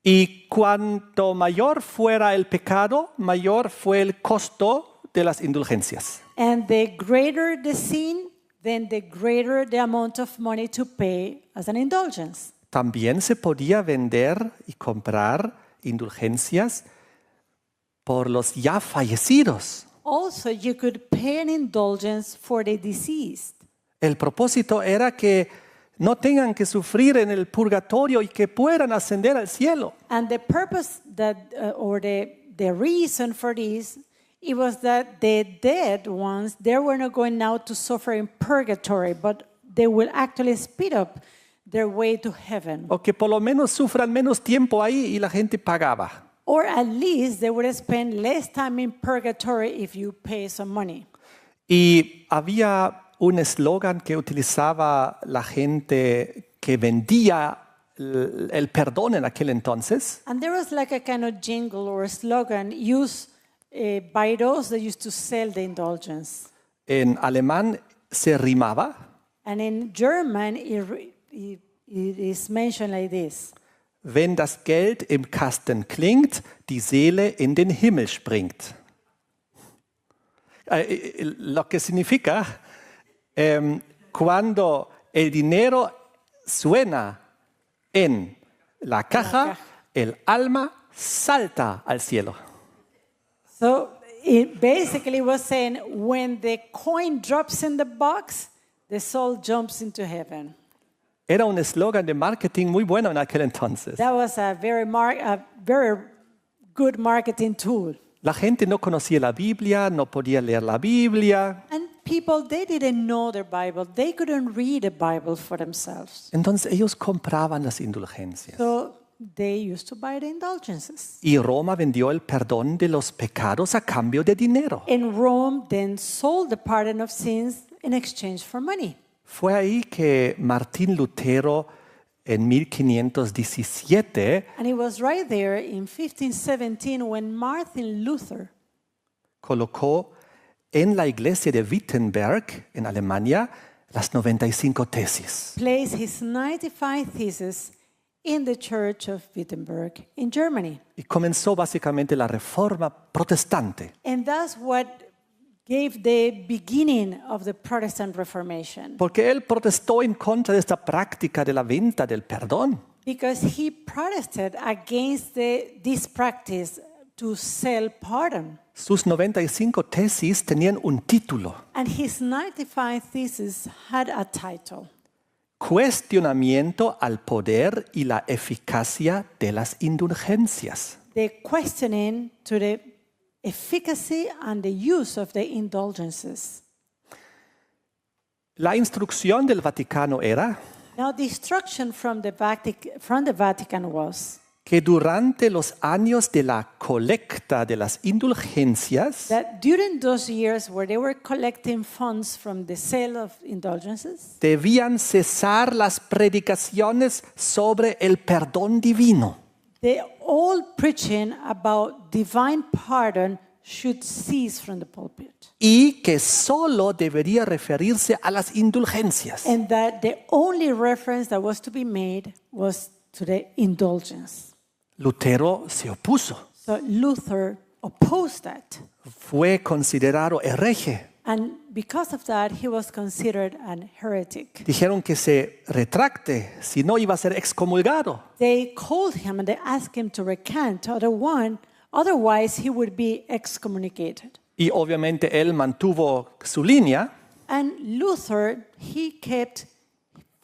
Y cuanto mayor fuera el pecado, mayor fue el costo de las indulgencias. And the greater the sin, then the greater the amount of money to pay as an indulgence. También se podía vender y comprar indulgencias por los ya fallecidos. Also, you could pay an indulgence for the deceased. El propósito era que no tengan que sufrir en el purgatorio y que puedan ascender al cielo. And the purpose that, or the reason for this, it was that the dead ones, they were not going now to suffer in purgatory, but they will actually speed up their way to heaven. O que por lo menos sufran menos tiempo ahí y la gente pagaba. Or at least they would spend less time in purgatory if you pay some money. Y había un eslogan que utilizaba la gente que vendía el perdón en aquel entonces. And there was like a kind of jingle or a slogan used by those that used to sell the indulgence. En alemán se rimaba. And in German, it is mentioned like this. Wenn das Geld im Kasten klingt, die Seele in den Himmel springt. Lo que significa, cuando el dinero suena en la caja, el alma salta al cielo. So it basically was saying when the coin drops in the box, the soul jumps into heaven. Era un eslogan de marketing muy bueno en aquel entonces. That was a very good marketing tool. La gente no conocía la Biblia, no podía leer la Biblia. And people, they didn't know their Bible. They couldn't read the Bible for themselves. Entonces ellos compraban las indulgencias. So they used to buy the indulgences. Y Roma vendió el perdón de los pecados a cambio de dinero. And Rome then sold the pardon of sins in exchange for money. Fue ahí que Martín Lutero en 1517 And it was right there in 1517 when Martin Luther colocó en la iglesia de Wittenberg, en Alemania, las 95 tesis. placed his 95 theses in the church of Wittenberg in Germany. Y comenzó básicamente la reforma protestante. And that's what gave the beginning of the Protestant Reformation. Porque él protestó en contra de esta práctica de la venta del perdón. Because he protested against this practice to sell pardon. Sus 95 tesis tenían un título: And his 95 theses had a title: Cuestionamiento al poder y la eficacia de las indulgencias. The questioning to the efficacy and the use of the indulgences. La instrucción del Vaticano era Now, the instruction from the Vatican was que durante los años de la colecta de las indulgencias that during those years where they were collecting funds from the sale of indulgences, debían cesar las predicaciones sobre el perdón divino. all preaching about divine pardon should cease from the pulpit. Y que solo debería referirse a las indulgencias. And that the only reference that was to be made was to the indulgence. Lutero se opuso. So Luther opposed that. Fue considerado hereje. And because of that, he was considered an heretic. Dijeron que se retracte, si no iba a ser excomulgado. They called him and they asked him to recant, otherwise he would be excommunicated. Y obviamente él mantuvo su línea. And Luther, he kept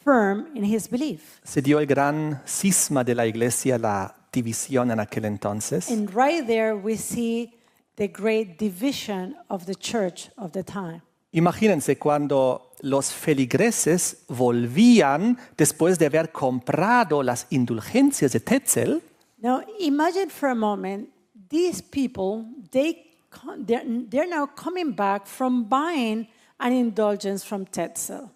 firm in his belief. Se dio el gran cisma de la iglesia, la división en aquel entonces. And right there we see the great division of the church of the time. Imagínense cuando los feligreses volvían después de haber comprado las indulgencias de Tetzel. Now imagine for a moment, these people, they're now coming back from buying an indulgence from Tetzel.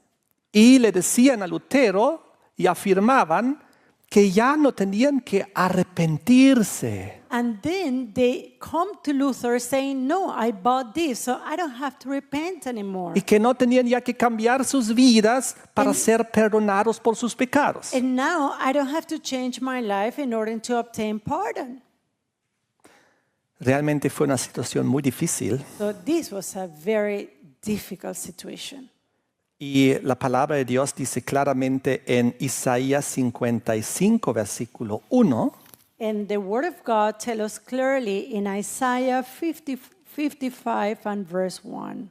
Y le decían a Lutero y afirmaban que ya no tenían que arrepentirse. And then they come to Luther saying, no, I bought this, so I don't have to repent anymore. Y que no tenían ya que cambiar sus vidas para ser perdonados por sus pecados. And now I don't have to change my life in order to obtain pardon. Realmente fue una situación muy difícil. So this was a very difficult situation. Y la palabra de Dios dice claramente en Isaías 55, versículo 1, And the word of God tells us clearly in Isaiah 55 and verse 1.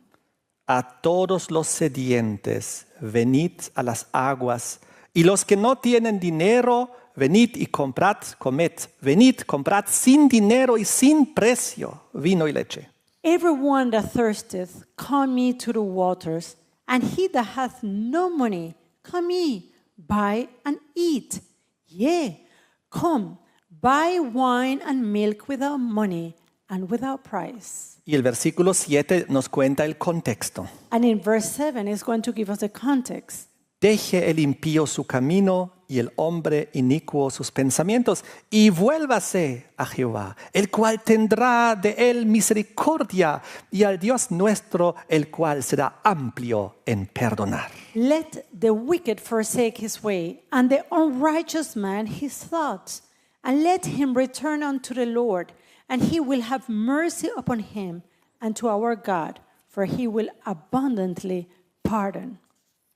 a todos los sedientes, venid a las aguas, y los que no tienen dinero, venid y comprad, comed, venid, comprad sin dinero y sin precio vino y leche. Everyone that thirsteth, come ye to the waters, and he that hath no money, come ye, buy and eat. Yea, come, buy wine and milk without money and without price. Y el versículo 7 nos cuenta el contexto. And in verse 7 is going to give us the context. Deje el impío su camino y el hombre inicuo sus pensamientos, y vuélvase a Jehová, el cual tendrá de él misericordia, y al Dios nuestro, el cual será amplio en perdonar. Let the wicked forsake his way, and the unrighteous man his thoughts, and let him return unto the Lord, and he will have mercy upon him, and to our God, for he will abundantly pardon.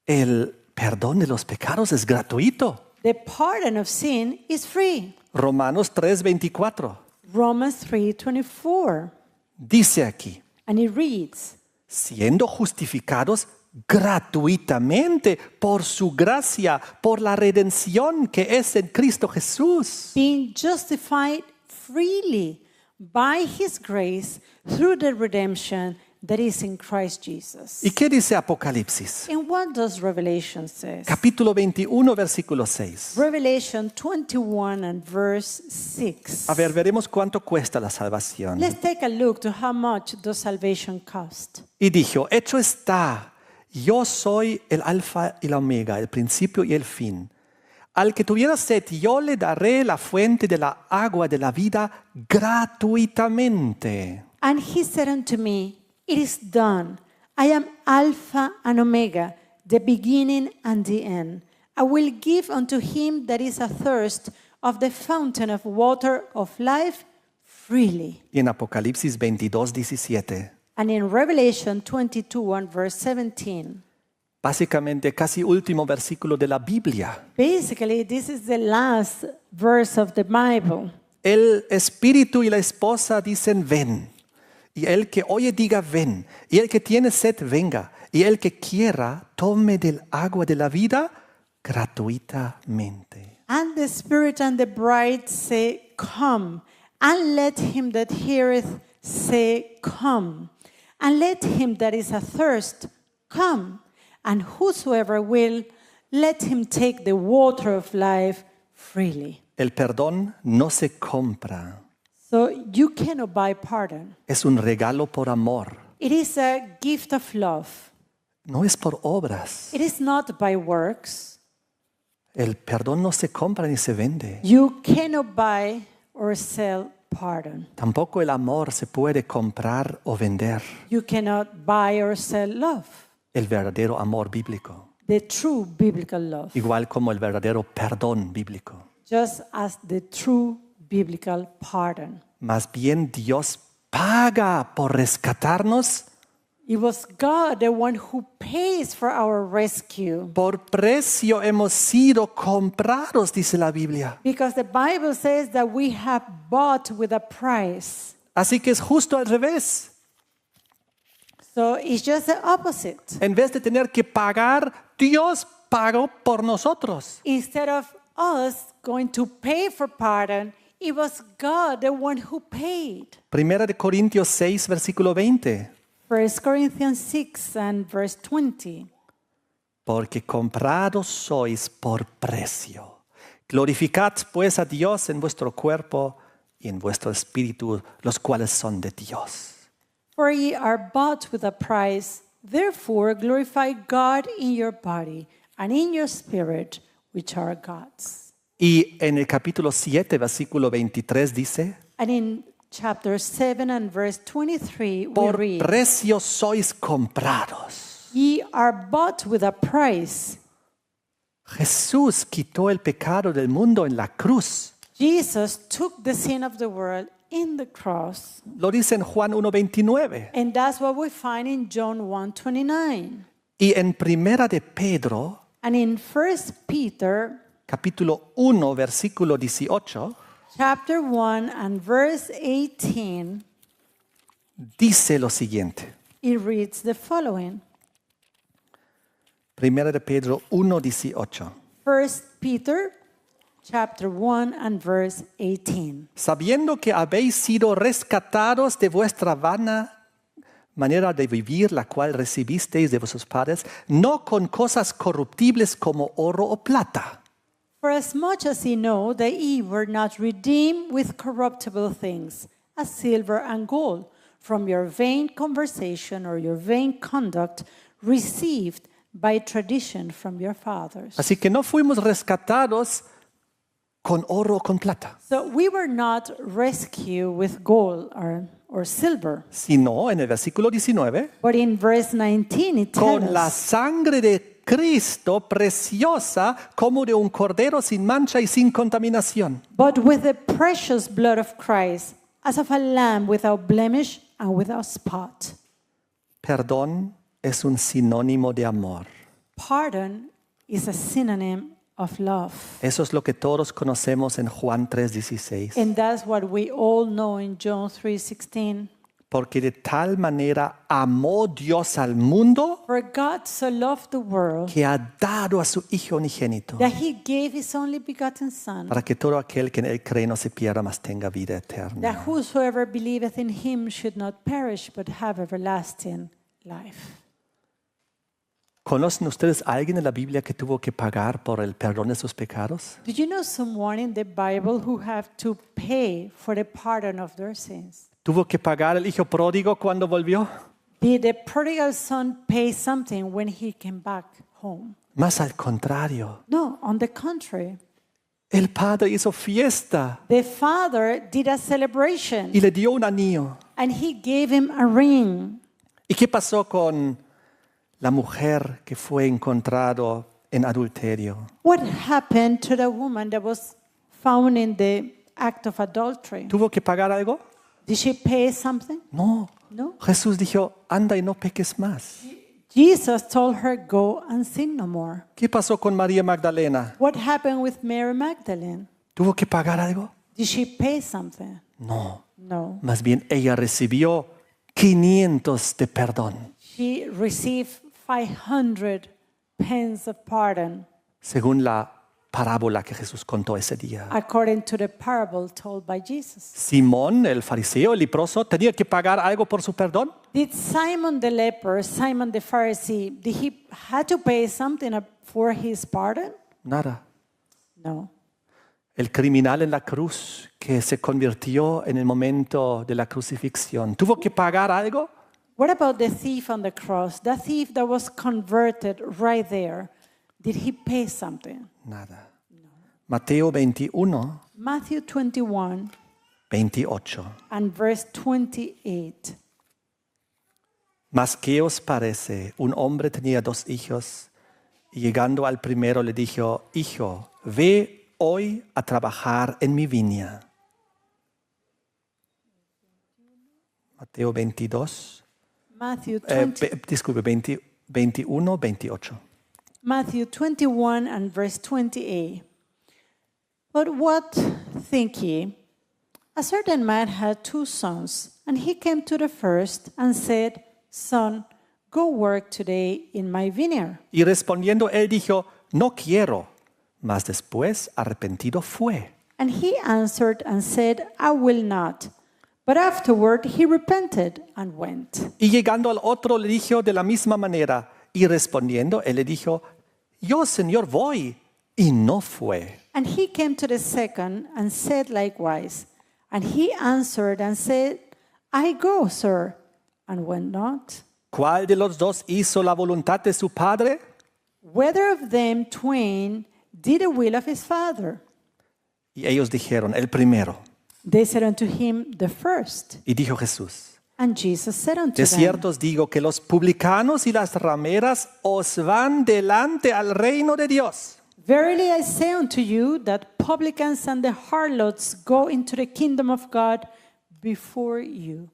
El perdón de los pecados es gratuito. The pardon of sin is free. Romanos 3:24 Romans 3:24. dice aquí, And it reads, siendo justificados gratuitamente por su gracia, por la redención que es en Cristo Jesús. being justified freely by his grace through the redemption that is in Christ Jesus. ¿Y qué dice Apocalipsis? And what does Revelation say? Capítulo 21, versículo 6. Revelation 21 and verse 6. A ver, veremos cuánto cuesta la salvación. Let's take a look to how much does salvation cost. Y dijo, hecho está, yo soy el alfa y la omega, el principio y el fin. Al que tuviera sed, yo le daré la fuente de la agua de la vida gratuitamente. And he said unto me, it is done. I am Alpha and Omega, the beginning and the end. I will give unto him that is athirst of the fountain of water of life freely. Y en Apocalipsis 22, 17. And in Revelation 22 and verse 17, Básicamente, casi último versículo de la Biblia. basically this is the last verse of the Bible. El espíritu y la esposa dicen ven. Y el que oye diga ven. Y el que tiene sed venga. Y el que quiera tome del agua de la vida gratuitamente. And the Spirit and the bride say, come. And let him that heareth say, come. And let him that is athirst come. And whosoever will, let him take the water of life freely. El perdón no se compra. So you cannot buy pardon. Es un regalo por amor. It is a gift of love. No es por obras. It is not by works. El perdón no se compra ni se vende. You cannot buy or sell pardon. Tampoco el amor se puede comprar o vender. You cannot buy or sell love, El verdadero amor bíblico. the true biblical love, Igual como el verdadero perdón bíblico. just as the true biblical pardon. Más bien Dios paga por rescatarnos It was God, the one who pays for our rescue. Por precio hemos sido comprados, dice la Biblia. Because the Bible says that we have bought with a price. Así que es justo al revés. So it's just the opposite. En vez de tener que pagar, Dios pagó por nosotros. Instead of us going to pay for pardon, it was God, the one who paid. Primera de Corintios 6, versículo 20. 1 Corinthians 6 and verse 20. Porque comprados sois por precio. Glorificad pues a Dios en vuestro cuerpo y en vuestro espíritu, los cuales son de Dios. For ye are bought with a price, therefore glorify God in your body and in your spirit, which are God's. Y en el capítulo 7, versículo 23 dice, And in chapter 7 and verse 23, we por read, precio sois comprados. Ye are bought with a price. Jesús quitó el pecado del mundo en la cruz. Jesus took the sin of the world in the cross. Lo dice en Juan 1:29. And that's what we find in John 1:29. Y en Primera de Pedro, And in 1 Peter capítulo 1, versículo 18, chapter 1 and verse 18, dice lo siguiente. it reads the following. Primera de Pedro 1:18. 1 Peter chapter 1 and verse 18. Sabiendo que habéis sido rescatados de vuestra vana manera de vivir, la cual recibisteis de vuestros padres, no con cosas corruptibles como oro o plata. For as much as ye know that ye were not redeemed with corruptible things, as silver and gold, from your vain conversation or your vain conduct, received by tradition from your fathers. Así que no fuimos rescatados con oro o con plata, So we were not rescued with gold or silver. sino en el versículo 19, But in verse 19 it tells con la us, sangre de Cristo preciosa como de un cordero sin mancha y sin contaminación. but with the precious blood of Christ, as of a lamb without blemish and without spot. Perdón es un sinónimo de amor. Pardon is a synonym of love. Eso es lo que todos conocemos en Juan 3:16. And that's what we all know in John 3:16. Porque de tal manera amó Dios al mundo For God so loved the world que ha dado a su Hijo unigénito that he gave his only begotten Son, para que todo aquel que en él cree no se pierda, mas tenga vida eterna. that whosoever believeth in him should not perish but have everlasting life. ¿Conocen ustedes a alguien en la Biblia que tuvo que pagar por el perdón de sus pecados? Do you know someone in the Bible who have to pay for the pardon of their sins? ¿Tuvo que pagar el hijo pródigo cuando volvió? Did the prodigal son pay something when he came back home? Más al contrario, No, on the contrary. el padre hizo fiesta The father did a celebration y le dio un anillo. and he gave him a ring. ¿Y qué pasó con la mujer que fue encontrado en adulterio? What happened to the woman that was found in the act of adultery? ¿Tuvo que pagar algo? Did she pay something? No. No. Jesús dijo, anda y no peques más. Jesus told her, go and sin no more. ¿Qué pasó con María Magdalena? What happened with Mary Magdalene? ¿Tuvo que pagar algo? Did she pay something? No. No. Más bien ella recibió 500 de perdón, She received 500 pence of pardon según la parábola que Jesús contó ese día. according to the parable told by Jesus. Simón, el fariseo, el leproso, tenía que pagar algo por su perdón. Did Simon the leper, Simon the Pharisee, did he had to pay something for his pardon? Nada. No. El criminal en la cruz que se convirtió en el momento de la crucifixión, ¿tuvo que pagar algo? What about the thief on the cross? The thief that was converted right there. Did he pay something? Nada. Mateo 21, Matthew 21 28. and verse 28. Mas ¿qué os parece? Un hombre tenía 2 hijos y llegando al primero le dijo, hijo, ve hoy a trabajar en mi viña. Mateo 22, Matthew 20, disculpe, 21, 28. Matthew 21 and verse 28. But what think ye? A certain man had 2 sons, and he came to the first and said, Son, go work today in my vineyard. Y respondiendo él dijo, no quiero. Mas después arrepentido fue. And he answered and said, I will not. But afterward he repented and went. Y llegando al otro le dijo de la misma manera. Y respondiendo él le dijo, yo, Señor, voy. Y no fue. And he came to the second and said likewise. And he answered and said, I go, sir, and went not. ¿Cuál de los dos hizo la voluntad de su padre? Whether of them twain did the will of his father? Y ellos dijeron, el primero. They said unto him, the first. Y dijo Jesús, And Jesus said unto de them, cierto os digo que los publicanos y las rameras os van delante al reino de Dios. Verily I say unto you that publicans and the harlots go into the kingdom of God before you.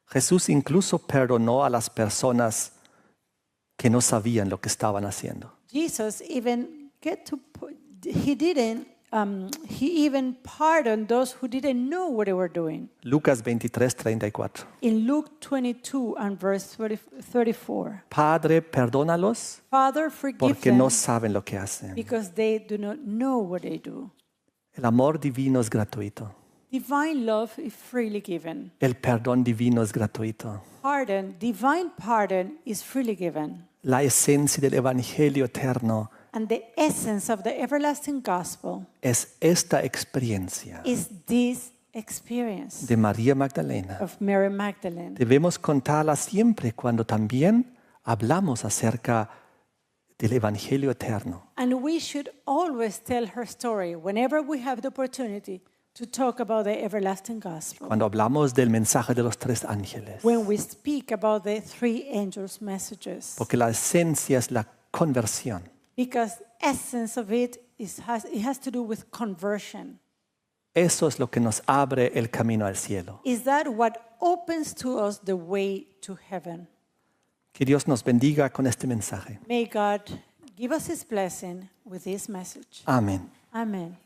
Jesús incluso perdonó a las personas que no sabían lo que estaban haciendo. Jesus even he even pardoned those who didn't know what they were doing. Lucas 23, 34. In Luke 22 and verse 34. Padre, perdónalos Father, forgive porque them no saben lo que hacen. because they do not know what they do. El amor divino es gratuito. Divine love is freely given. El perdón divino es gratuito. Divine pardon is freely given. La esencia del evangelio eterno And the essence of the everlasting gospel es esta experiencia is this experience de María Magdalena. of Mary Magdalene. Debemos contarla siempre cuando también hablamos acerca del evangelio eterno. And we should always tell her story whenever we have the opportunity to talk about the everlasting gospel. Cuando hablamos del mensaje de los 3 ángeles. When we speak about the 3 angels' messages. Porque la esencia es la conversión. Because essence of it has to do with conversion. Eso es lo que nos abre el camino al cielo. Is that what opens to us the way to heaven? Que Dios nos bendiga con este mensaje. May God give us His blessing with this message. Amén. Amen.